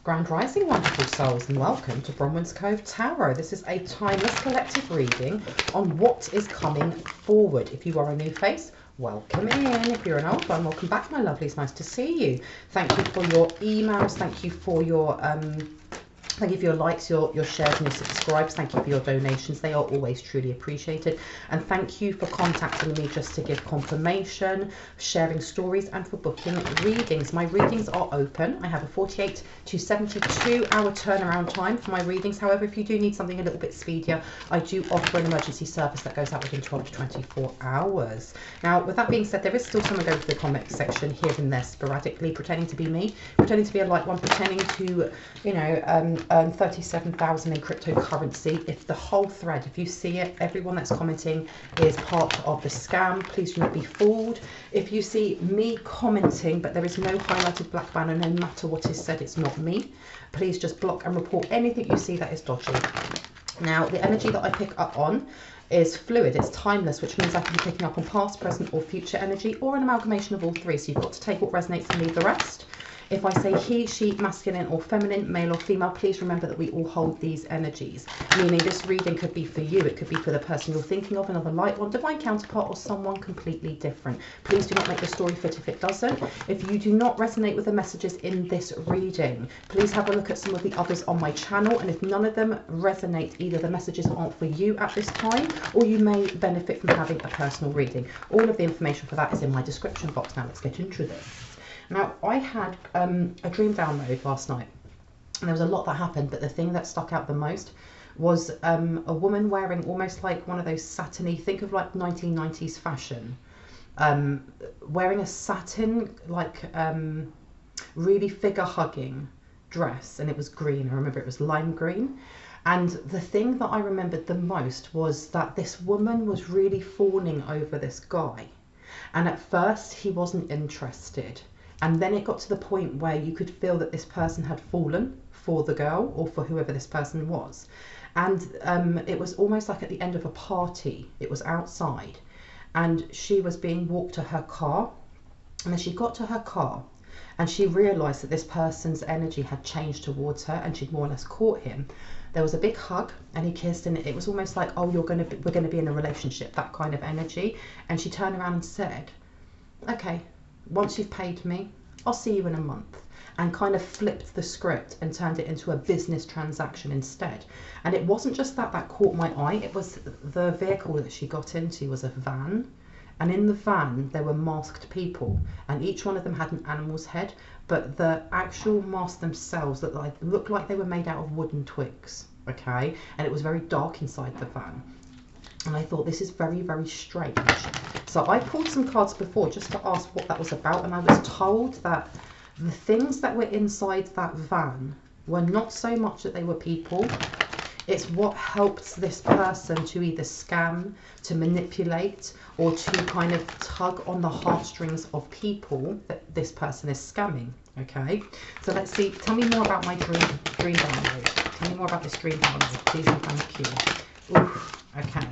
Grand Rising, wonderful souls, and welcome to Bronwen's Cove Tarot. This is a timeless collective reading on what is coming forward. If you are a new face, welcome in. If you're an old one, welcome back, my lovelies. Nice to see you. Thank you for your emails. Thank you for your likes, your shares and your subscribes. Thank you for your donations. They are always truly appreciated. And thank you for contacting me just to give confirmation, sharing stories, and for booking readings. My readings are open. I have a 48 to 72 hour turnaround time for my readings. However, if you do need something a little bit speedier, I do offer an emergency service that goes out within 12 to 24 hours. Now, with that being said, there is still someone going to the comment section here and there sporadically, pretending to be me, pretending to be a light one, pretending to, you know, earn 37,000 in cryptocurrency. If the whole thread, if you see it, everyone that's commenting is part of the scam. Please do not be fooled. If you see me commenting but there is no highlighted black banner, no matter what is said, it's not me. Please just block and report anything you see that is dodgy. Now, the energy that I pick up on is fluid, it's timeless, which means I can be picking up on past, present or future energy, or an amalgamation of all three. So you've got to take what resonates and leave the rest. If I say he, she, masculine or feminine, male or female, please remember that we all hold these energies. Meaning this reading could be for you, it could be for the person you're thinking of, another light one, divine counterpart, or someone completely different. Please do not make the story fit if it doesn't. If you do not resonate with the messages in this reading, please have a look at some of the others on my channel, and if none of them resonate, either the messages aren't for you at this time, or you may benefit from having a personal reading. All of the information for that is in my description box. Now let's get into this. Now, I had a dream download last night, and there was a lot that happened, but the thing that stuck out the most was a woman wearing almost like one of those satiny, think of like 1990s fashion, wearing a satin, like really figure-hugging dress, and it was green. I remember it was lime green. And the thing that I remembered the most was that this woman was really fawning over this guy. And at first, he wasn't interested. And then it got to the point where you could feel that this person had fallen for the girl or for whoever this person was. And it was almost like at the end of a party. It was outside and she was being walked to her car. And then she got to her car and she realized that this person's energy had changed towards her and she'd more or less caught him. There was a big hug and he kissed, and it was almost like, oh, we're going to be in a relationship, that kind of energy. And she turned around and said, okay, once you've paid me, I'll see you in a month, and kind of flipped the script and turned it into a business transaction instead. And it wasn't just that caught my eye, it was the vehicle that she got into was a van, and in the van there were masked people, and each one of them had an animal's head, but the actual masks themselves looked like they were made out of wooden twigs, okay? And it was very dark inside the van. And I thought, this is very, very strange. So I pulled some cards before just to ask what that was about, and I was told that the things that were inside that van were not so much that they were people. It's what helped this person to either scam, to manipulate, or to kind of tug on the heartstrings of people that this person is scamming, okay? So let's see, tell me more about my dream download. Tell me more about this dream download, please and thank you. Oof, okay.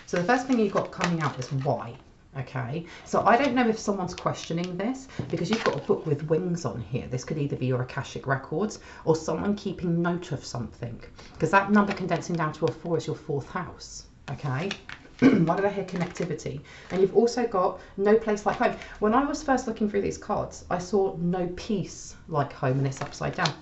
So the first thing you've got coming out is why. Okay, so I don't know if someone's questioning this because you've got a book with wings on here. This could either be your Akashic Records or someone keeping note of something, because that number condensing down to a 4 is your 4th house. Okay, why did I hear connectivity? And you've also got no place like home. When I was first looking through these cards, I saw no peace like home, and it's upside down.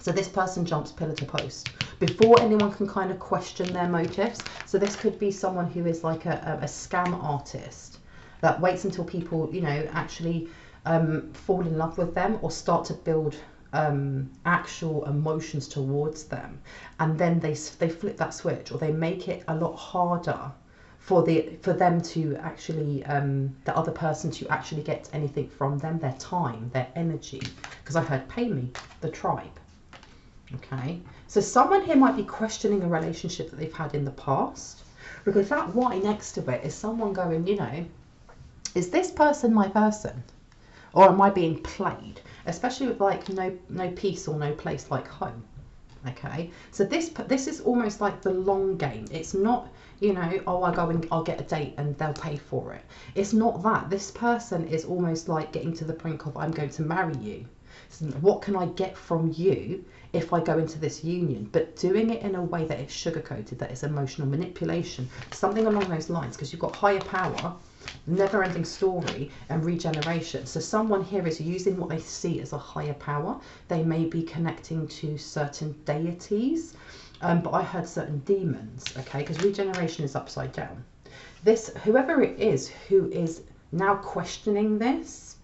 So this person jumps pillar to post before anyone can kind of question their motives. So this could be someone who is like a scam artist that waits until people, you know, actually fall in love with them or start to build actual emotions towards them. And then they flip that switch, or they make it a lot harder for them to actually, the other person to actually get anything from them, their time, their energy. Because I heard pay me, the tribe. Okay, so someone here might be questioning a relationship that they've had in the past, because that why next to it is someone going, you know, is this person my person, or am I being played? Especially with like no peace or no place like home. Okay, so this is almost like the long game. It's not, you know, oh, I go and I'll get a date and they'll pay for it. It's not that. This person is almost like getting to the brink of, I'm going to marry you. So what can I get from you if I go into this union? But doing it in a way that is sugar-coated, that is emotional manipulation, something along those lines, because you've got higher power, never-ending story, and regeneration. So someone here is using what they see as a higher power. They may be connecting to certain deities, but I heard certain demons, okay, because regeneration is upside down. This, whoever it is who is now questioning this,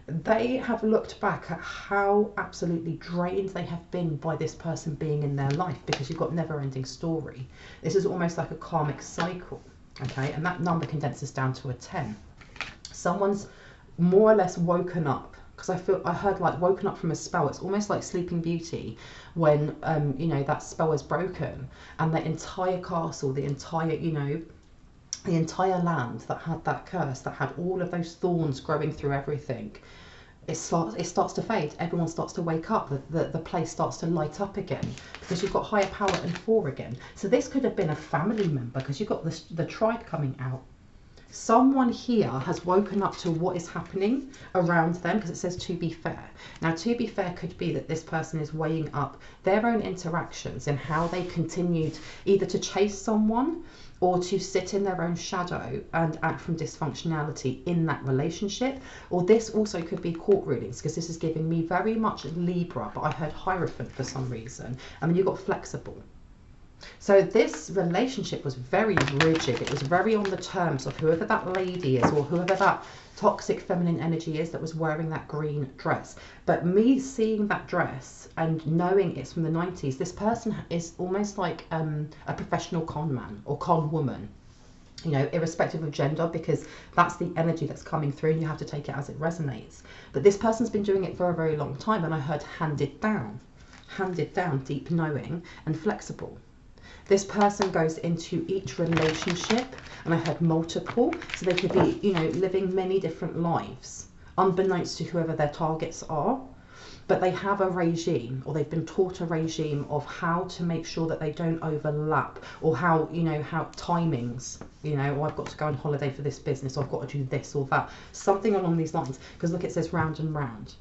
they have looked back at how absolutely drained they have been by this person being in their life, because you've got never-ending story. This is almost like a karmic cycle, okay, and that number condenses down to a 10. Someone's more or less woken up, because I heard like woken up from a spell. It's almost like Sleeping Beauty when you know, that spell is broken and the entire castle, the entire, you know, the entire land that had that curse, that had all of those thorns growing through everything, it starts to fade. Everyone starts to wake up. The place starts to light up again, because you've got higher power and 4 again. So this could have been a family member, because you've got the tribe coming out. Someone here has woken up to what is happening around them, because it says to be fair. Now, to be fair could be that this person is weighing up their own interactions and how they continued either to chase someone or to sit in their own shadow and act from dysfunctionality in that relationship. Or this also could be court rulings, because this is giving me very much Libra, but I heard Hierophant for some reason. I mean, you've got flexible. So this relationship was very rigid. It was very on the terms of whoever that lady is, or whoever that toxic feminine energy is that was wearing that green dress. But me seeing that dress and knowing it's from the 90s, this person is almost like a professional con man or con woman, you know, irrespective of gender, because that's the energy that's coming through and you have to take it as it resonates. But this person's been doing it for a very long time, and I heard handed down, deep knowing, and flexible. This person goes into each relationship, and I heard multiple, so they could be, you know, living many different lives, unbeknownst to whoever their targets are. But they have a regime, or they've been taught a regime of how to make sure that they don't overlap, or how, you know, how timings, you know, oh, I've got to go on holiday for this business, or I've got to do this or that, something along these lines. Because look, it says round and round.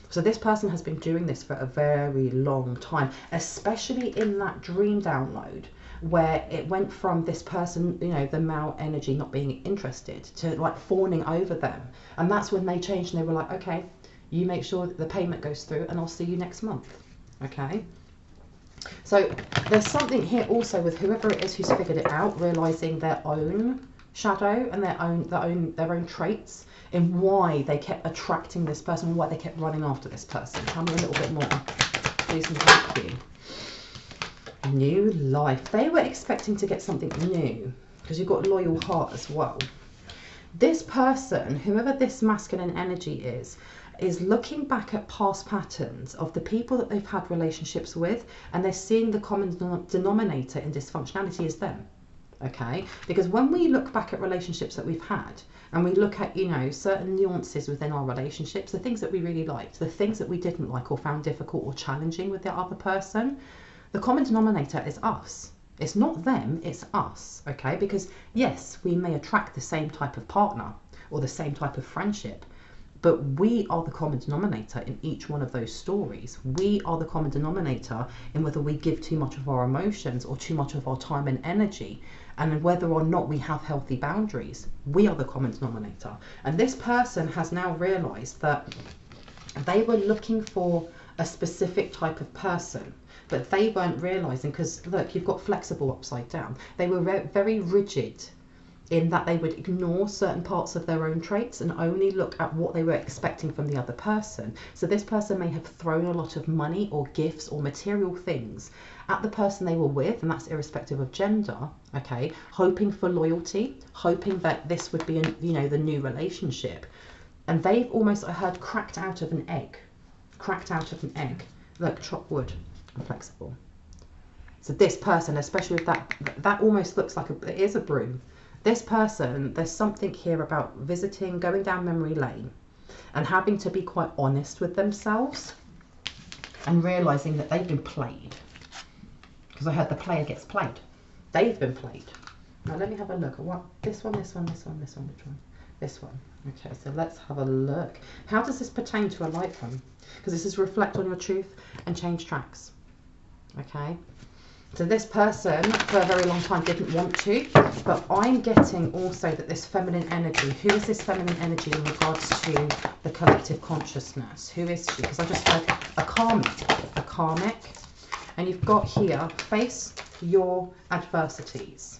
So this person has been doing this for a very long time, especially in that dream download, where it went from this person, you know, the male energy not being interested, to like fawning over them. And that's when they changed, and they were like, okay, you make sure that the payment goes through, and I'll see you next month. Okay. So there's something here also with whoever it is who's figured it out, realizing their own shadow and their own traits, in why they kept attracting this person, and why they kept running after this person. Tell me a little bit more, please and thank you. New life. They were expecting to get something new, because you've got loyal heart as well. This person, whoever this masculine energy is looking back at past patterns of the people that they've had relationships with, and they're seeing the common denominator in dysfunctionality is them. Okay, because when we look back at relationships that we've had, and we look at, you know, certain nuances within our relationships, the things that we really liked, the things that we didn't like or found difficult or challenging with the other person, the common denominator is us. It's not them, it's us, okay? Because yes, we may attract the same type of partner or the same type of friendship, but we are the common denominator in each one of those stories. We are the common denominator in whether we give too much of our emotions or too much of our time and energy, and whether or not we have healthy boundaries. We are the common denominator. And this person has now realized that they were looking for a specific type of person, but they weren't realizing, because look, you've got flexible upside down. They were very rigid in that they would ignore certain parts of their own traits and only look at what they were expecting from the other person. So this person may have thrown a lot of money or gifts or material things at the person they were with, and that's irrespective of gender, okay, hoping for loyalty, hoping that this would be, you know, the new relationship. And they've almost, I heard, cracked out of an egg. Look, chop wood and flexible. So this person, especially with that almost looks like it is a broom. This person, there's something here about visiting, going down memory lane, and having to be quite honest with themselves, and realizing that they've been played. Because I heard the player gets played. They've been played. Now let me have a look at what, this one, which one? This one. Okay, so let's have a look. How does this pertain to a light one? Because this is reflect on your truth and change tracks. Okay, so this person for a very long time didn't want to, but I'm getting also that this feminine energy, who is this feminine energy in regards to the collective consciousness? Who is she? Because I just heard a karmic, and you've got here, face your adversities,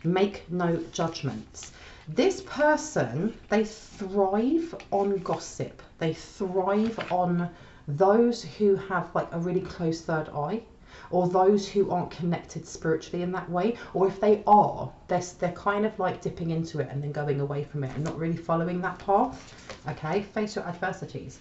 make no judgments. This person, they thrive on gossip. They thrive on those who have like a really close third eye, or those who aren't connected spiritually in that way, or if they are, they're kind of like dipping into it and then going away from it and not really following that path. Okay, face your adversities.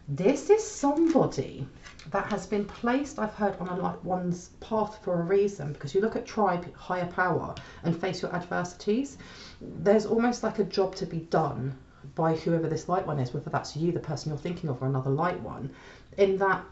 This is somebody that has been placed, I've heard, on a light one's path for a reason, because you look at tribe, higher power, and face your adversities. There's almost like a job to be done by whoever this light one is, whether that's you, the person you're thinking of, or another light one, in that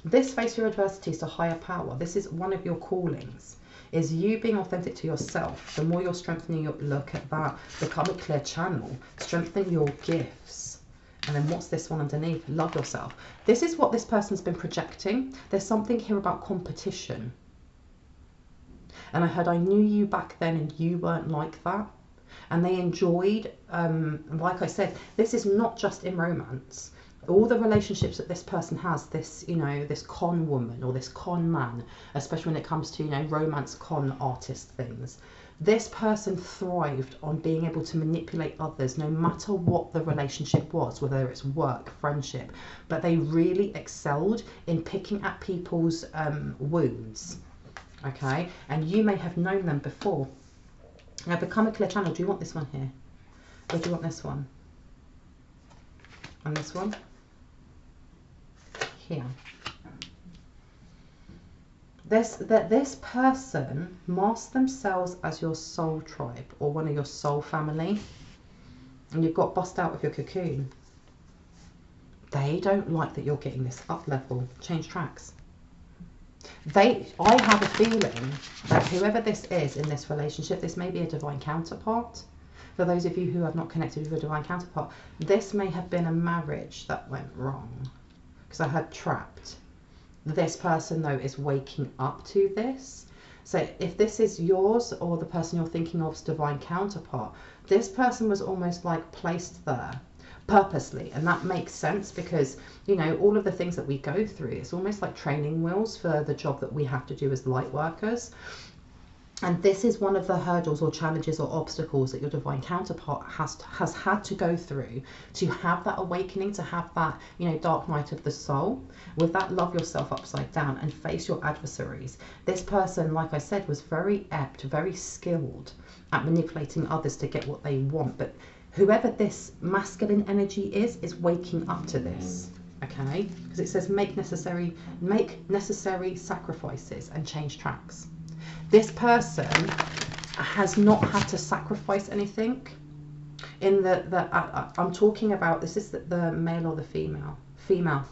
this face your adversities to higher power. This is one of your callings, is you being authentic to yourself. The more you're strengthening your look at that, become a clear channel, strengthen your gifts. And then what's this one underneath? Love yourself. This is what this person's been projecting. There's something here about competition. And I heard, I knew you back then and you weren't like that. And they enjoyed, like I said, this is not just in romance. All the relationships that this person has, this, you know, this con woman or this con man, especially when it comes to, you know, romance con artist things. This person thrived on being able to manipulate others no matter what the relationship was, whether it's work, friendship, but they really excelled in picking at people's wounds, okay? And you may have known them before. Now, become a clear channel. Do you want this one here? Or do you want this one? And this one? Here. This person masks themselves as your soul tribe or one of your soul family, and you've got bust out of your cocoon. They don't like that you're getting this up level, change tracks. I have a feeling that whoever this is in this relationship, this may be a divine counterpart. For those of you who have not connected with a divine counterpart, this may have been a marriage that went wrong, because I had trapped. This person, though, is waking up to this. So if this is yours or the person you're thinking of's divine counterpart, this person was almost like placed there purposely. And that makes sense because, you know, all of the things that we go through, it's almost like training wheels for the job that we have to do as light workers. And this is one of the hurdles or challenges or obstacles that your divine counterpart has had to go through to have that awakening, to have that, you know, dark night of the soul. With that, love yourself upside down and face your adversaries. This person, like I said, was very apt, very skilled at manipulating others to get what they want. But whoever this masculine energy is waking up to this. Okay? Because it says make necessary sacrifices and change tracks. This person has not had to sacrifice anything. In I'm talking about, this is the male or the female. Female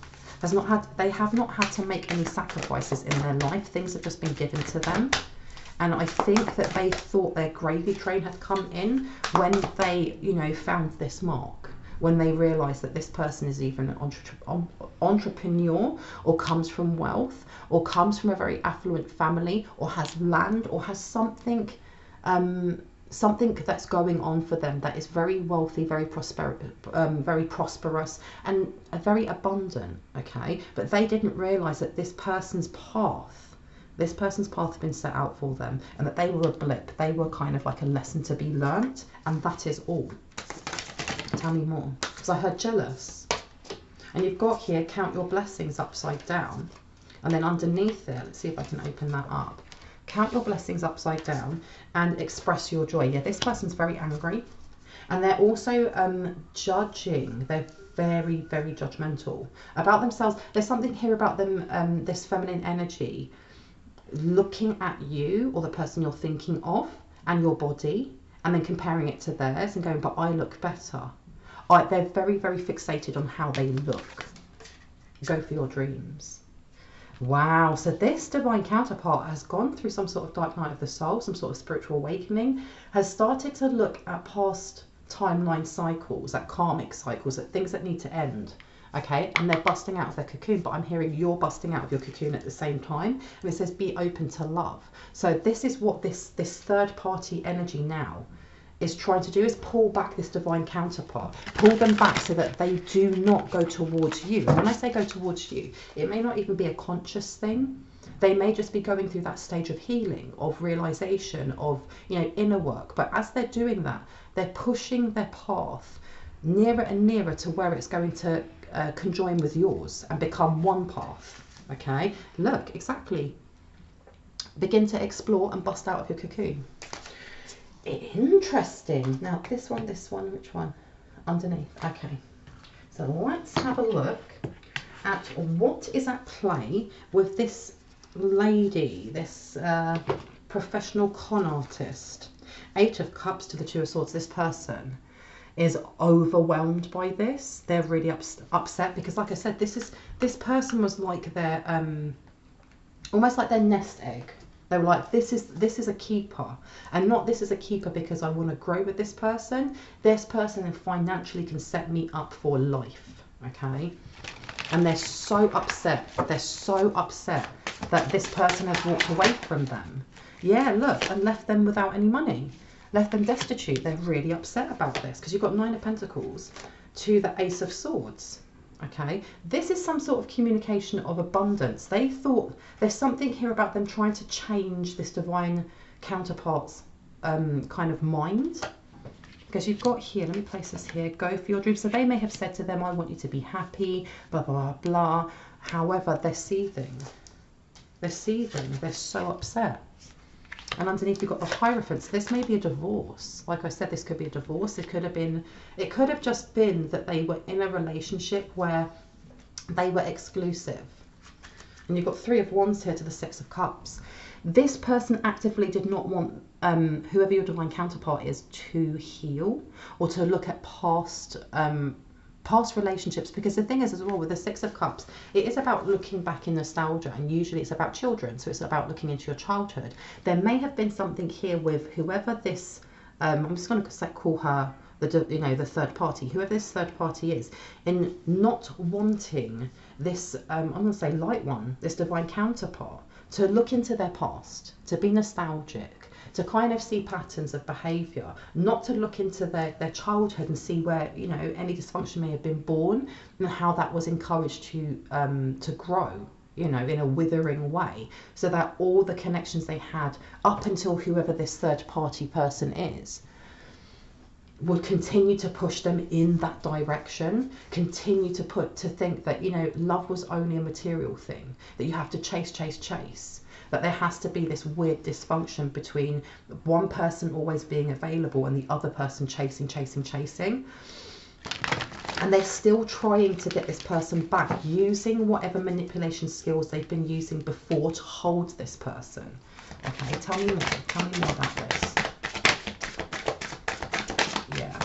has not had, they have not had to make any sacrifices in their life. Things have just been given to them. And I think that they thought their gravy train had come in when they, you know, found this mark. When they realise that this person is even an entrepreneur or comes from wealth or comes from a very affluent family or has land or has something that's going on for them that is very wealthy, very prosperous and very abundant, okay? But they didn't realise that this person's path had been set out for them and that they were a blip. They were kind of like a lesson to be learnt, and that is all. Tell me more, because I heard jealous. And you've got here, count your blessings upside down. And then underneath there, let's see if I can open that up. Count your blessings upside down and express your joy. Yeah, this person's very angry. And they're also judging. They're very, very judgmental about themselves. There's something here about them, this feminine energy, looking at you or the person you're thinking of and your body, and then comparing it to theirs and going, but I look better. They're very, very fixated on how they look. Go for your dreams. Wow, so this divine counterpart has gone through some sort of dark night of the soul, some sort of spiritual awakening, has started to look at past timeline cycles, that karmic cycles, that things that need to end. Okay, and they're busting out of their cocoon, but I'm hearing you're busting out of your cocoon at the same time. And it says be open to love. So this is what this third party energy now is trying to do, is pull back this divine counterpart, pull them back so that they do not go towards you. And when I say go towards you, it may not even be a conscious thing. They may just be going through that stage of healing, of realization, of, you know, inner work. But as they're doing that, they're pushing their path nearer and nearer to where it's going to conjoin with yours and become one path. Okay, look, exactly. Begin to explore and bust out of your cocoon. Interesting. Now this one, which one? Underneath. Okay, so let's have a look at what is at play with this lady, this professional con artist. 8 of Cups to the 2 of Swords. This person is overwhelmed by this. They're really upset because, like I said, this person was like their almost like their nest egg. They were like, this is a keeper, and not this is a keeper because I want to grow with this person. This person financially can set me up for life. Okay, and they're so upset. They're so upset that this person has walked away from them. Yeah, look, and left them without any money. Left them destitute. They're really upset about this because you've got 9 of Pentacles to the Ace of Swords. Okay, this is some sort of communication of abundance. They thought there's something here about them trying to change this divine counterpart's kind of mind. Because you've got here, let me place this here, go for your dreams. So they may have said to them, I want you to be happy, blah, blah, blah, blah. However, they're seething. They're seething. They're so upset. And underneath you've got the Hierophant. So this may be a divorce. Like I said, this could be a divorce. It could have just been that they were in a relationship where they were exclusive. And you've got 3 of Wands here to the 6 of Cups. This person actively did not want whoever your divine counterpart is to heal or to look at past relationships, because the thing is as well with the 6 of Cups, it is about looking back in nostalgia, and usually it's about children, so it's about looking into your childhood. There may have been something here with whoever this I'm just going to call her the third party, whoever this third party is, in not wanting this I'm going to say light one, this divine counterpart, to look into their past, to be nostalgic, to kind of see patterns of behaviour, not to look into their childhood and see where, you know, any dysfunction may have been born and how that was encouraged to grow, you know, in a withering way, so that all the connections they had up until whoever this third party person is would continue to push them in that direction, continue to think that, you know, love was only a material thing, that you have to chase, that there has to be this weird dysfunction between one person always being available and the other person chasing. And they're still trying to get this person back, using whatever manipulation skills they've been using before to hold this person. Okay, tell me more about this. Yeah.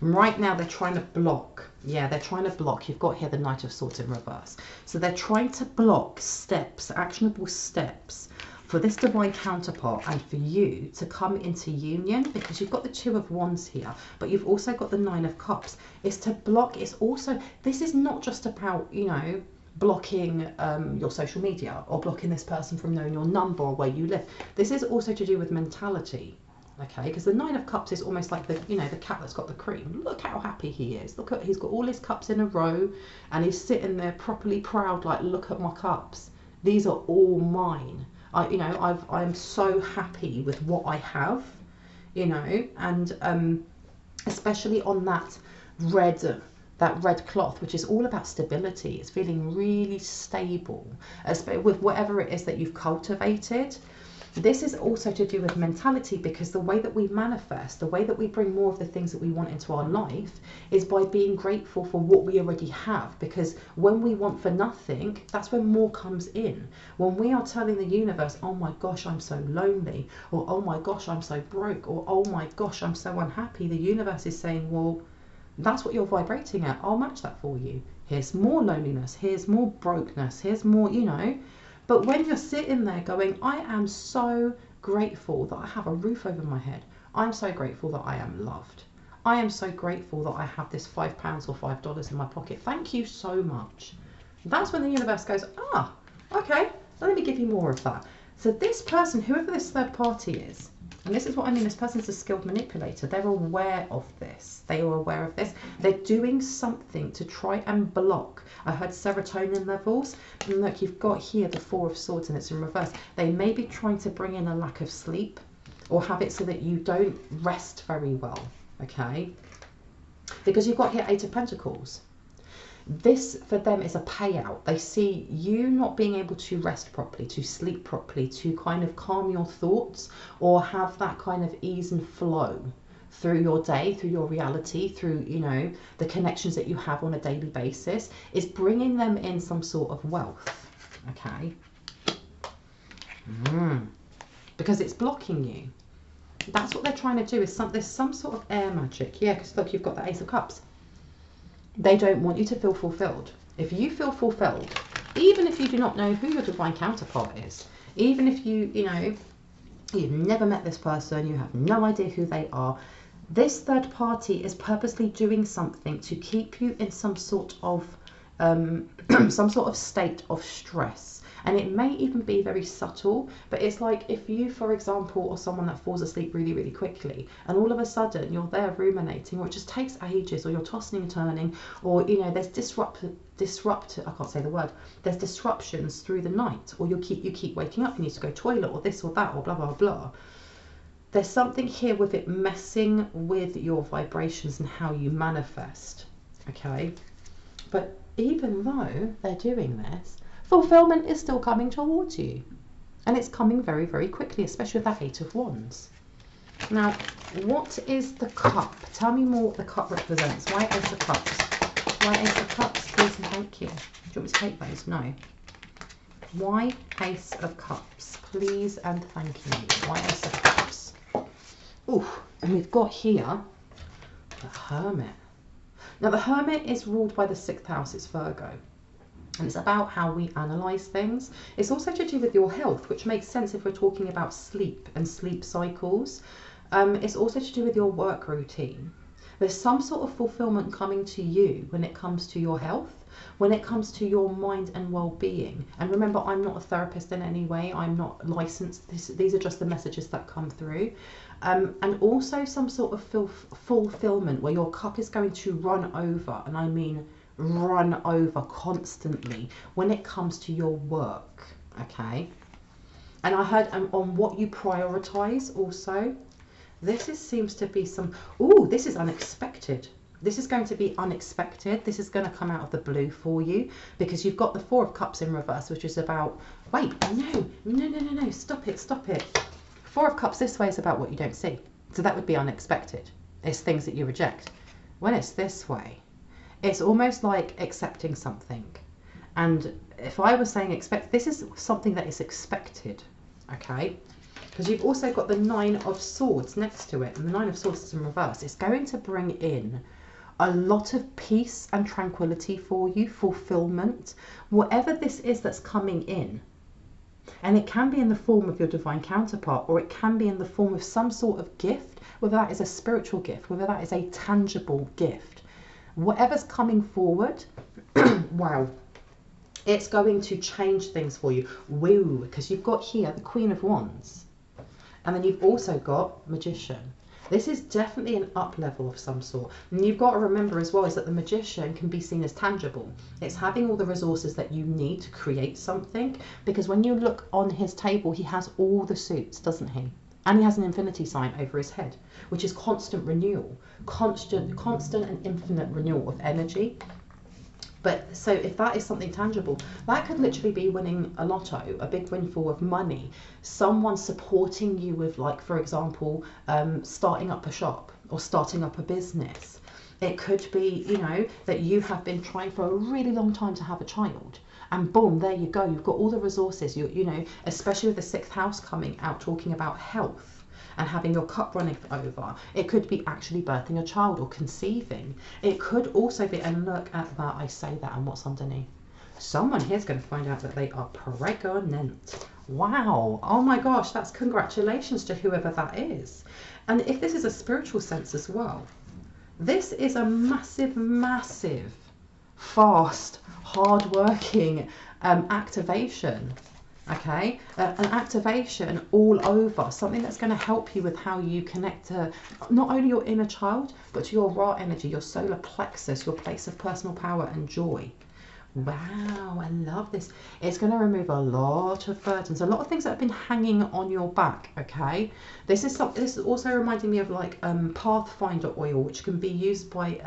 Right now they're trying to block. Yeah, they're trying to block. You've got here the Knight of Swords in reverse. So they're trying to block steps, actionable steps, for this divine counterpart and for you to come into union, because you've got the 2 of Wands here, but you've also got the 9 of Cups. It's to block. It's also, this is not just about, you know, blocking your social media or blocking this person from knowing your number or where you live. This is also to do with mentality. Okay, because the 9 of Cups is almost like the, you know, the cat that's got the cream. Look how happy he is. Look at, he's got all his cups in a row and he's sitting there properly proud, like, look at my cups. These are all mine. I'm so happy with what I have, you know, and especially on that red cloth, which is all about stability. It's feeling really stable with whatever it is that you've cultivated. This is also to do with mentality, because the way that we manifest, the way that we bring more of the things that we want into our life is by being grateful for what we already have. Because when we want for nothing, that's when more comes in. When we are telling the universe, oh my gosh, I'm so lonely, or oh my gosh, I'm so broke, or oh my gosh, I'm so unhappy, the universe is saying, well, that's what you're vibrating at. I'll match that for you. Here's more loneliness, here's more brokenness, here's more, you know. But when you're sitting there going, I am so grateful that I have a roof over my head. I'm so grateful that I am loved. I am so grateful that I have this £5 or $5 in my pocket. Thank you so much. That's when the universe goes, ah, okay, let me give you more of that. So this person, whoever this third party is, and this is what I mean, this person's a skilled manipulator. They're aware of this. They are aware of this. They're doing something to try and block. I heard serotonin levels. And look, you've got here the Four of Swords and it's in reverse. They may be trying to bring in a lack of sleep or have it so that you don't rest very well, okay? Because you've got here Eight of Pentacles. This for them is a payout. They see you not being able to rest properly, to sleep properly, to kind of calm your thoughts or have that kind of ease and flow through your day, through your reality, through, you know, the connections that you have on a daily basis, is bringing them in some sort of wealth, okay? Because it's blocking you. That's what they're trying to do. Is there's some sort of air magic. Yeah, because look, you've got the Ace of Cups. They don't want you to feel fulfilled. If you feel fulfilled, even if you do not know who your divine counterpart is, even if you know, you've never met this person, you have no idea who they are, this third party is purposely doing something to keep you in some sort of state of stress. And it may even be very subtle, but it's like if you, for example, are someone that falls asleep really, really quickly, and all of a sudden you're there ruminating, or it just takes ages, or you're tossing and turning, or, you know, there's I can't say the word, there's disruptions through the night, or you keep waking up, you need to go toilet, or this or that, or blah, blah, blah. There's something here with it messing with your vibrations and how you manifest, okay? But even though they're doing this, fulfillment is still coming towards you. And it's coming very, very quickly, especially with that Eight of Wands. Now, what is the cup? Tell me more what the cup represents. Why Ace of Cups? Why Ace of Cups? Please and thank you. Do you want me to take those? No. Why Ace of Cups? Please and thank you. Why Ace of Cups? Ooh, and we've got here the Hermit. Now, the Hermit is ruled by the 6th house. It's Virgo. And it's about how we analyse things. It's also to do with your health, which makes sense if we're talking about sleep and sleep cycles. It's also to do with your work routine. There's some sort of fulfillment coming to you when it comes to your health, when it comes to your mind and well-being. And remember, I'm not a therapist in any way. I'm not licensed. These are just the messages that come through. And also some sort of fulfillment where your cup is going to run over. And I mean run over constantly when it comes to your work, okay? And I heard on what you prioritize also. This seems to be some, ooh, this is unexpected. This is going to be unexpected. This is going to come out of the blue for you because you've got the Four of Cups in reverse, which is about, wait, no, stop it. Four of Cups this way is about what you don't see. So that would be unexpected. It's things that you reject. When it's this way, it's almost like accepting something. And if I was saying expect, this is something that is expected, okay? Because you've also got the Nine of Swords next to it, and the Nine of Swords is in reverse. It's going to bring in a lot of peace and tranquility for you, fulfillment, whatever this is that's coming in. And it can be in the form of your divine counterpart, or it can be in the form of some sort of gift, whether that is a spiritual gift, whether that is a tangible gift. Whatever's coming forward, wow, it's going to change things for you. Woo, because you've got here the Queen of Wands. And then you've also got Magician. This is definitely an up level of some sort. And you've got to remember as well is that the Magician can be seen as tangible. It's having all the resources that you need to create something. Because when you look on his table, he has all the suits, doesn't he? And he has an infinity sign over his head, which is constant renewal, constant and infinite renewal of energy. But so if that is something tangible, that could literally be winning a lotto, a big windfall of money, someone supporting you with, like, for example, starting up a shop or starting up a business. It could be, you know, that you have been trying for a really long time to have a child. And boom, there you go. You've got all the resources, you know, especially with the 6th house coming out, talking about health and having your cup running over. It could be actually birthing a child or conceiving. It could also be, and look at that, I say that, and what's underneath? Someone here's going to find out that they are pregnant. Wow. Oh my gosh, that's congratulations to whoever that is. And if this is a spiritual sense as well, This is a massive, massive, fast, hard-working activation. Okay, an activation all over, something that's going to help you with how you connect to not only your inner child, but to your raw energy, your solar plexus, your place of personal power and joy. Wow, I love this. It's going to remove a lot of burdens, a lot of things that have been hanging on your back. Okay, this is something. This is also reminding me of like Pathfinder oil, which can be used by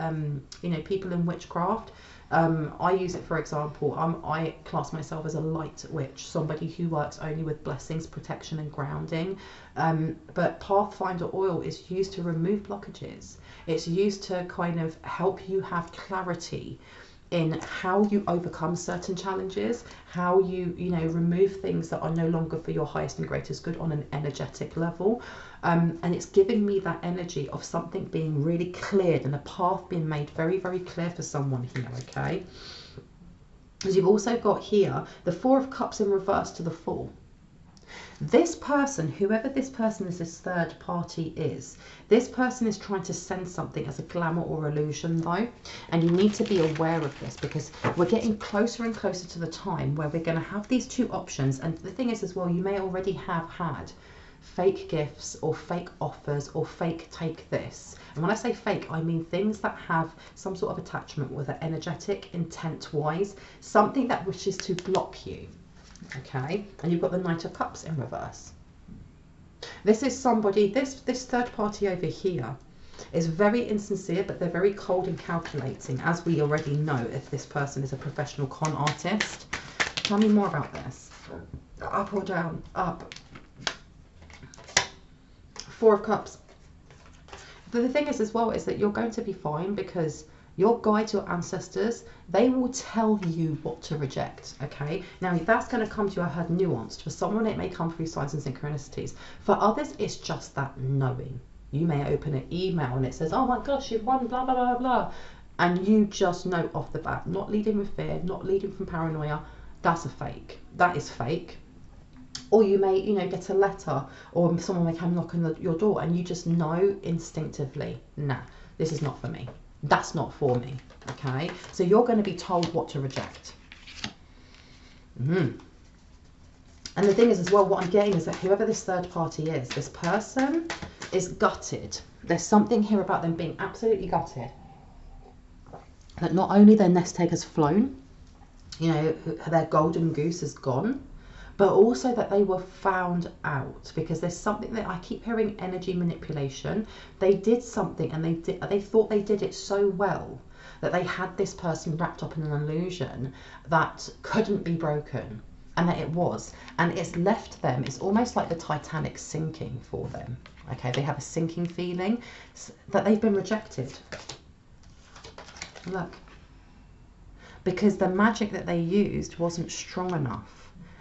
you know, people in witchcraft. I use it, for example. I class myself as a light witch, somebody who works only with blessings, protection and grounding. But Pathfinder oil is used to remove blockages. It's used to kind of help you have clarity in how you overcome certain challenges, how you know, remove things that are no longer for your highest and greatest good on an energetic level. And it's giving me that energy of something being really cleared and a path being made very, very clear for someone here, okay? Because you've also got here the Four of Cups in reverse to the Fool. This person, whoever this person is, this third party is, this person is trying to send something as a glamour or illusion though, and you need to be aware of this because we're getting closer and closer to the time where we're going to have these two options. And the thing is as well, you may already have had fake gifts or fake offers or fake take this. And when I say fake, I mean things that have some sort of attachment with an energetic intent wise, something that wishes to block you. Okay, and you've got the Knight of Cups in reverse. This is somebody, this third party over here is very insincere, but they're very cold and calculating, as we already know if this person is a professional con artist. Tell me more about this. Up or down? Up. Four of Cups. But the thing is as well is that you're going to be fine because your guides, your ancestors, they will tell you what to reject, okay? Now, that's going to come to you, I heard, nuanced. For someone, it may come through signs and synchronicities. For others, it's just that knowing. You may open an email and it says, oh my gosh, you've won, blah, blah, blah, blah. And you just know off the bat, not leading with fear, not leading from paranoia, that's a fake. That is fake. Or you may, you know, get a letter or someone may come knock on your door and you just know instinctively, nah, this is not for me. That's not for me, okay? So you're going to be told what to reject. And the thing is as well, what I'm getting is that whoever this third party is, this person is gutted. There's something here about them being absolutely gutted. That not only their nest egg has flown, you know, their golden goose is gone, but also that they were found out, because there's something that I keep hearing, energy manipulation. They did something and they thought they did it so well that they had this person wrapped up in an illusion that couldn't be broken, and that it was, and it's left them, it's almost like the Titanic sinking for them, okay? They have a sinking feeling that they've been rejected. Look, because the magic that they used wasn't strong enough.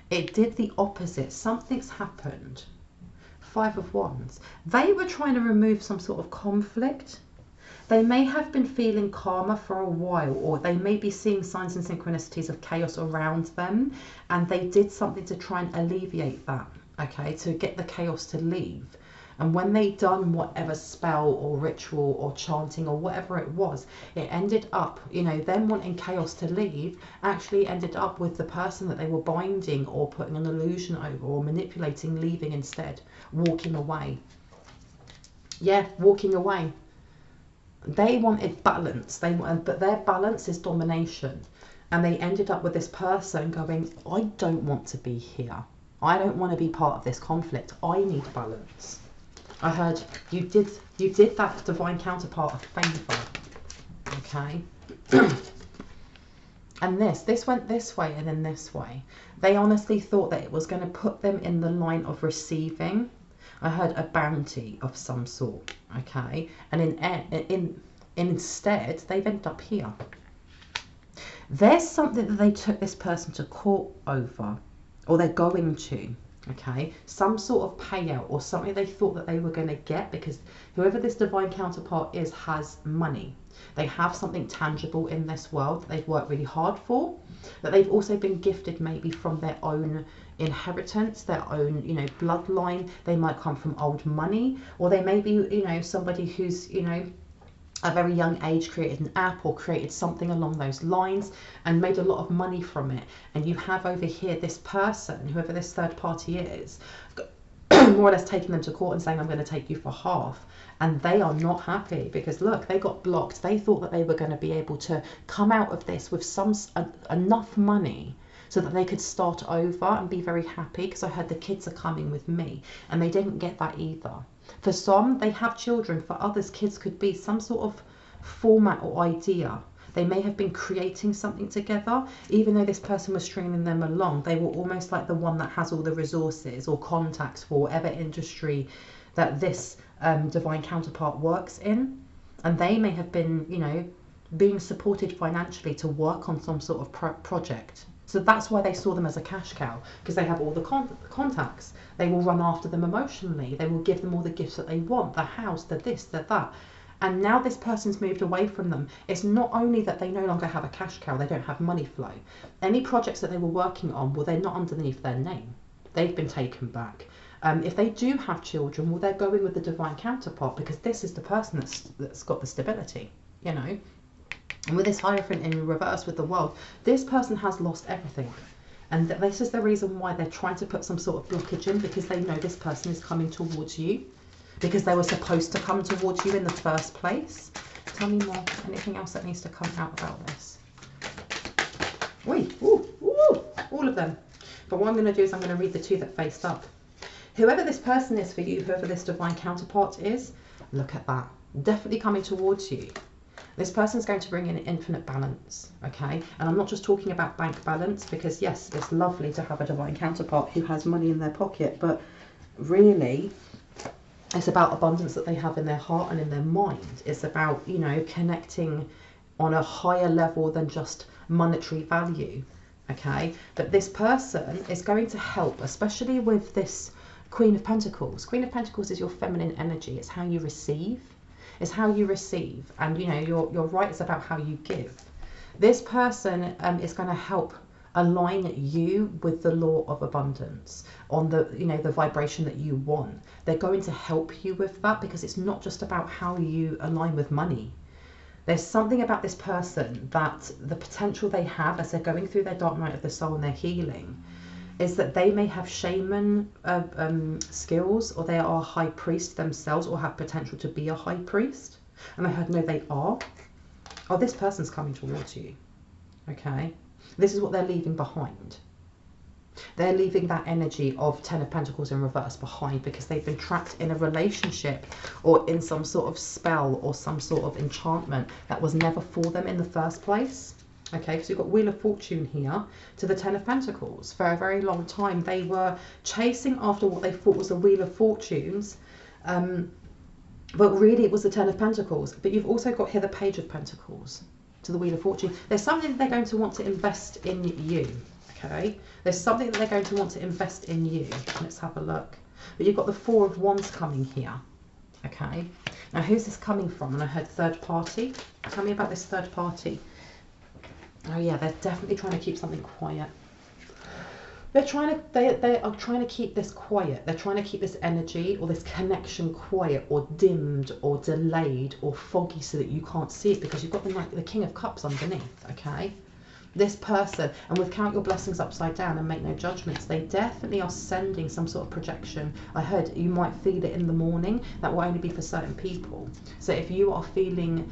It did the opposite. Something's happened. Five of Wands. They were trying to remove some sort of conflict. They may have been feeling calmer for a while, or they may be seeing signs and synchronicities of chaos around them, and they did something to try and alleviate that, okay, to get the chaos to leave. And when they done whatever spell or ritual or chanting or whatever it was, it ended up, you know, them wanting chaos to leave actually ended up with the person that they were binding or putting an illusion over or manipulating leaving instead, walking away. Yeah, walking away. They wanted balance, but their balance is domination. And they ended up with this person going, I don't want to be here. I don't want to be part of this conflict. I need balance. I heard you did that divine counterpart of favour, okay? And this went this way and then this way. They honestly thought that it was going to put them in the line of receiving. I heard a bounty of some sort, okay? And instead, they've ended up here. There's something that they took this person to court over, or they're going to. Okay, some sort of payout or something they thought that they were going to get, because whoever this divine counterpart is has money. They have something tangible in this world that they've worked really hard for, that they've also been gifted maybe from their own inheritance, their own, you know, bloodline. They might come from old money, or they may be, you know, somebody who's, you know, a very young age created an app or created something along those lines and made a lot of money from it. And you have over here this person, whoever this third party is, more or less taking them to court and saying, I'm going to take you for half. And they are not happy because look, they got blocked. They thought that they were going to be able to come out of this with enough money so that they could start over and be very happy, because I heard the kids are coming with me, and they didn't get that either. For some, they have children. For others, kids could be some sort of format or idea. They may have been creating something together. Even though this person was stringing them along, they were almost like the one that has all the resources or contacts for whatever industry that this divine counterpart works in. And they may have been, you know, being supported financially to work on some sort of project. So that's why they saw them as a cash cow, because they have all the contacts. They will run after them emotionally. They will give them all the gifts that they want, the house, the this, the that. And now this person's moved away from them. It's not only that they no longer have a cash cow, they don't have money flow. Any projects that they were working on, well, they're not underneath their name. They've been taken back. If they do have children, well, they're going with the divine counterpart, because this is the person that's got the stability, you know. And with this Hierophant in reverse with the World, this person has lost everything. And this is the reason why they're trying to put some sort of blockage in, because they know this person is coming towards you, because they were supposed to come towards you in the first place. Tell me more. Anything else that needs to come out about this? All of them. But what I'm going to do is I'm going to read the two that faced up. Whoever this person is for you, whoever this divine counterpart is, look at that. Definitely coming towards you. This person's going to bring in infinite balance, okay? And I'm not just talking about bank balance, because yes, it's lovely to have a divine counterpart who has money in their pocket, but really it's about abundance that they have in their heart and in their mind. It's about, you know, connecting on a higher level than just monetary value, okay? But this person is going to help, especially with this Queen of Pentacles. Queen of Pentacles is your feminine energy. It's how you receive. It's how you receive, and you know, you're right, it's about how you give. This person is going to help align you with the law of abundance on the, you know, the vibration that you want. They're going to help you with that, because it's not just about how you align with money. There's something about this person that the potential they have as they're going through their dark night of the soul and their healing is that they may have shaman skills, or they are a high priest themselves, or have potential to be a high priest. And I heard, no, they are. Oh, this person's coming towards you. Okay. This is what they're leaving behind. They're leaving that energy of Ten of Pentacles in reverse behind, because they've been trapped in a relationship or in some sort of spell or some sort of enchantment that was never for them in the first place. Okay, because you've got Wheel of Fortune here to the Ten of Pentacles. For a very long time, they were chasing after what they thought was the Wheel of Fortunes, but really it was the Ten of Pentacles. But you've also got here the Page of Pentacles to the Wheel of Fortune. There's something that they're going to want to invest in you, okay? There's something that they're going to want to invest in you. Let's have a look. But you've got the Four of Wands coming here, okay? Now, who's this coming from? And I heard third party. Tell me about this third party. Oh yeah, they're definitely trying to keep something quiet. They are trying to keep this quiet. They're trying to keep this energy or this connection quiet, or dimmed, or delayed, or foggy, so that you can't see it, because you've got the King of Cups underneath, okay? This person, and with Count Your Blessings upside down and make no judgments, they definitely are sending some sort of projection. I heard you might feel it in the morning. That will only be for certain people. So if you are feeling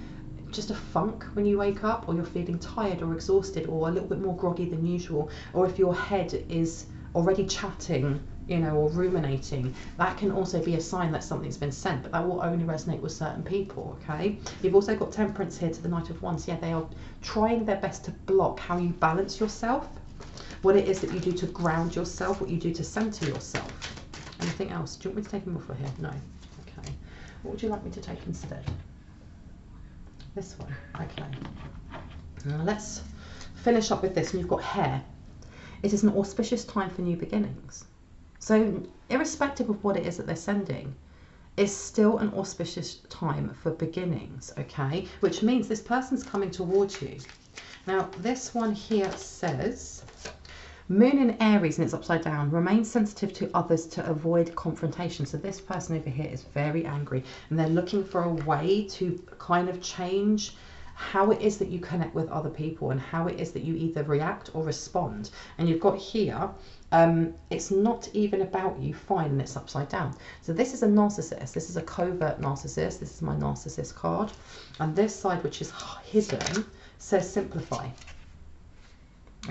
just a funk when you wake up, or you're feeling tired or exhausted, or a little bit more groggy than usual, or if your head is already chatting, you know, or ruminating, that can also be a sign that something's been sent, but that will only resonate with certain people, okay? You've also got Temperance here to the Knight of Wands. Yeah, they are trying their best to block how you balance yourself, what it is that you do to ground yourself, what you do to center yourself. Anything else? Do you want me to take them off of here? No. Okay. What would you like me to take instead? This one. Okay. Now let's finish up with this. And you've got hair. It is an auspicious time for new beginnings. So irrespective of what it is that they're sending, it's still an auspicious time for beginnings, okay? Which means this person's coming towards you. Now, this one here says, Moon in Aries and it's upside down. Remain sensitive to others to avoid confrontation. So this person over here is very angry and they're looking for a way to kind of change how it is that you connect with other people and how it is that you either react or respond. And you've got here, it's not even about you, fine, and it's upside down. So this is a narcissist. This is a covert narcissist. This is my narcissist card. And this side, which is hidden, says simplify.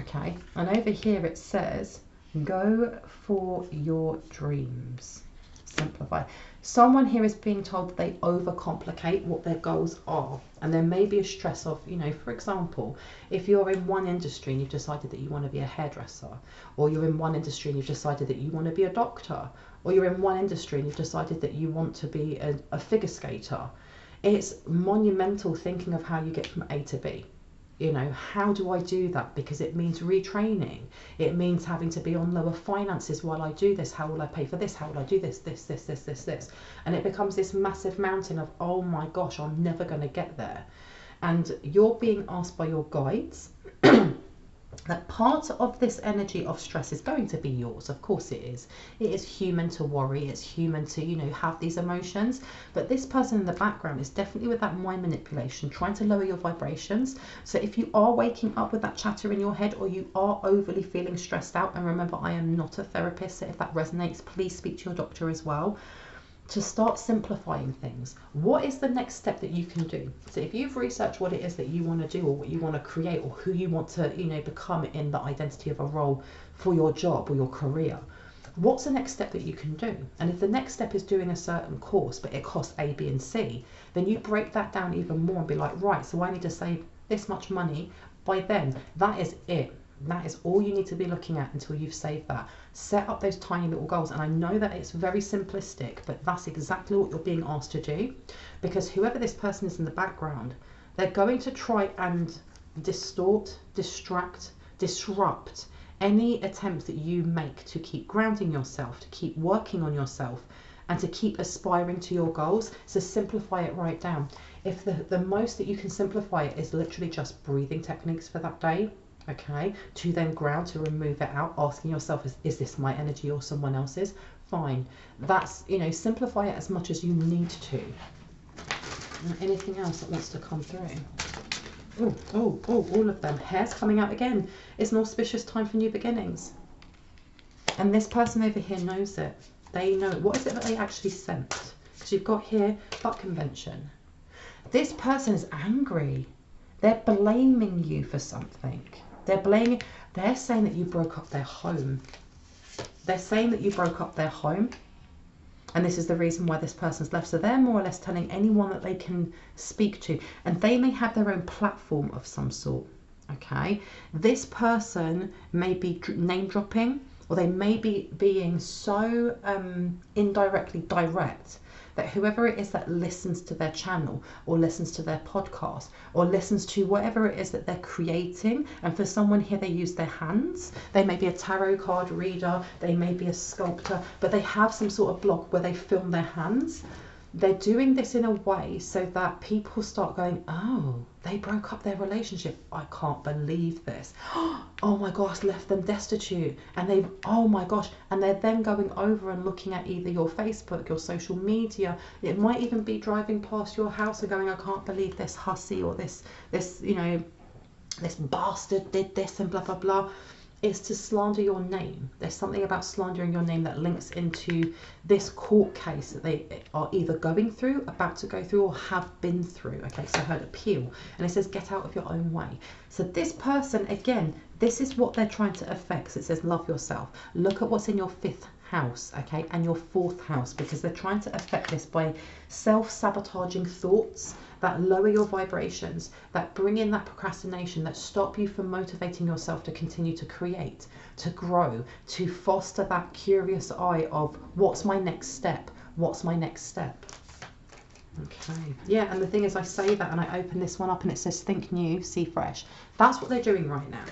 Okay, and over here it says, go for your dreams. Simplify. Someone here is being told that they overcomplicate what their goals are. And there may be a stress of, you know, for example, if you're in one industry and you've decided that you want to be a hairdresser, or you're in one industry and you've decided that you want to be a doctor, or you're in one industry and you've decided that you want to be a figure skater, it's monumental thinking of how you get from A to B. You know, how do I do that? Because it means retraining. It means having to be on lower finances while I do this. How will I pay for this? How will I do this? This. And it becomes this massive mountain of, oh my gosh, I'm never going to get there. And you're being asked by your guides that part of this energy of stress is going to be yours. Of course it is. It is human to worry. It's human to, you know, have these emotions. But this person in the background is definitely with that mind manipulation, trying to lower your vibrations. So if you are waking up with that chatter in your head, or you are overly feeling stressed out, and remember, I am not a therapist, so if that resonates, please speak to your doctor as well. To start simplifying things. What is the next step that you can do? So if you've researched what it is that you want to do, or what you want to create, or who you want to, you know, become in the identity of a role for your job or your career, what's the next step that you can do? And if the next step is doing a certain course, but it costs A, B, and C, then you break that down even more and be like, right, so I need to save this much money by then. That is it. That is all you need to be looking at until you've saved that. Set up those tiny little goals. And I know that it's very simplistic, but that's exactly what you're being asked to do, because whoever this person is in the background, they're going to try and distort, distract, disrupt any attempts that you make to keep grounding yourself, to keep working on yourself, and to keep aspiring to your goals. So simplify it right down. If the most that you can simplify it is literally just breathing techniques for that day, okay, to then ground, to remove it out, asking yourself, is this my energy or someone else's? Fine. That's, you know, simplify it as much as you need to. Anything else that wants to come through? Oh, all of them. Hair's coming out again. It's an auspicious time for new beginnings. And this person over here knows it. They know. What is it that they actually sent? Because you've got here, butt convention. This person is angry. They're blaming you for something. They're saying that you broke up their home. They're saying that you broke up their home. And this is the reason why this person's left. So they're more or less telling anyone that they can speak to. And they may have their own platform of some sort. Okay. This person may be name dropping, or they may be being so indirectly direct that whoever it is that listens to their channel, or listens to their podcast, or listens to whatever it is that they're creating, and for someone here they use their hands. They may be a tarot card reader, they may be a sculptor, but they have some sort of blog where they film their hands. They're doing this in a way so that people start going, oh, they broke up their relationship. I can't believe this. Oh my gosh, left them destitute. And they've, oh my gosh. And they're then going over and looking at either your Facebook, your social media. It might even be driving past your house and going, I can't believe this hussy, or this, you know, this bastard did this and blah, blah, blah. Is to slander your name. There's something about slandering your name that links into this court case that they are either going through, about to go through, or have been through. Okay, so I heard appeal, and it says get out of your own way. So this person, again, this is what they're trying to affect. So it says love yourself. Look at what's in your 5th house, okay, and your 4th house, because they're trying to affect this by self-sabotaging thoughts that lower your vibrations, that bring in that procrastination, that stop you from motivating yourself to continue to create, to grow, to foster that curious eye of what's my next step? What's my next step? Okay, yeah, and the thing is, I say that and I open this one up and it says think new, see fresh. That's what they're doing right now,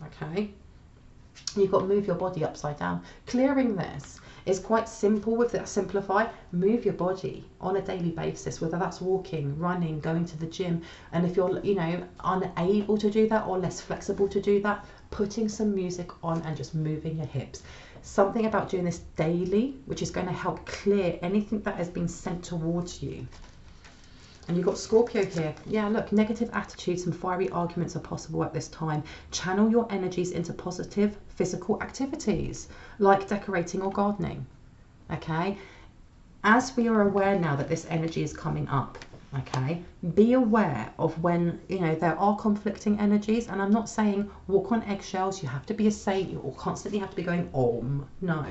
okay? You've got to move your body upside down. Clearing this is quite simple with that simplify. Move your body on a daily basis, whether that's walking, running, going to the gym. And if you're, you know, unable to do that or less flexible to do that, putting some music on and just moving your hips. Something about doing this daily, which is going to help clear anything that has been sent towards you. And you've got Scorpio here. Yeah, look, negative attitudes and fiery arguments are possible at this time. Channel your energies into positive physical activities like decorating or gardening. Okay? As we are aware now that this energy is coming up, okay, be aware of when, you know, there are conflicting energies. And I'm not saying walk on eggshells, you have to be a saint, you constantly have to be going om. No.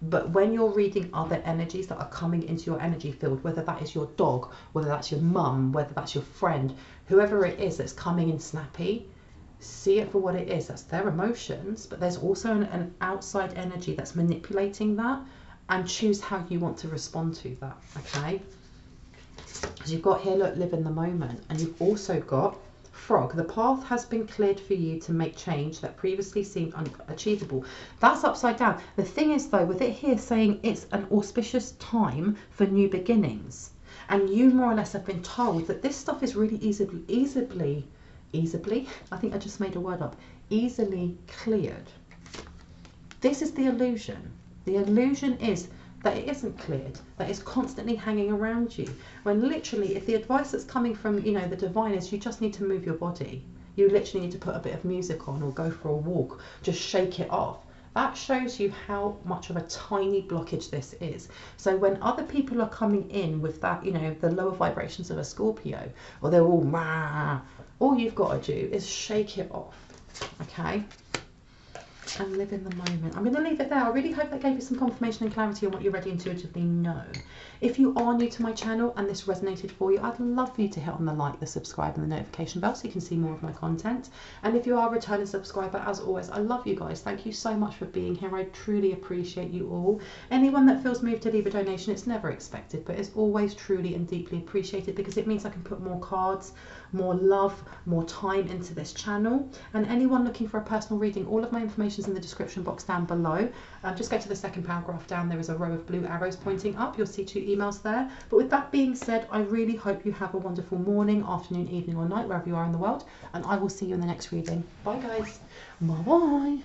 But when you're reading other energies that are coming into your energy field, whether that is your dog, whether that's your mum, whether that's your friend, whoever it is that's coming in snappy, see it for what it is. That's their emotions, but there's also an outside energy that's manipulating that, and choose how you want to respond to that, okay? Because you've got here, look, live in the moment, and you've also got Frog. The path has been cleared for you to make change that previously seemed unachievable. That's upside down. The thing is, though, with it here saying it's an auspicious time for new beginnings, and you more or less have been told that this stuff is really easily, I think I just made a word up, easily cleared. This is the illusion. The illusion is that it isn't cleared, that it's constantly hanging around you. When literally, if the advice that's coming from, you know, the divine is you just need to move your body. You literally need to put a bit of music on or go for a walk, just shake it off. That shows you how much of a tiny blockage this is. So when other people are coming in with that, you know, the lower vibrations of a Scorpio, or they're all rah, all you've got to do is shake it off, okay? And live in the moment. I'm going to leave it there. I really hope that gave you some confirmation and clarity on what you already intuitively know. If you are new to my channel and this resonated for you, I'd love for you to hit on the like, the subscribe and the notification bell so you can see more of my content. And if you are a returning subscriber, as always, I love you guys. Thank you so much for being here. I truly appreciate you all. Anyone that feels moved to leave a donation, it's never expected, but it's always truly and deeply appreciated, because it means I can put more cards, more love, more time into this channel. And anyone looking for a personal reading, all of my information is in the description box down below. Just go to the second paragraph down. There is a row of blue arrows pointing up. You'll see 2 emails there. But with that being said, I really hope you have a wonderful morning, afternoon, evening or night, wherever you are in the world, and I will see you in the next reading. Bye guys. Bye bye.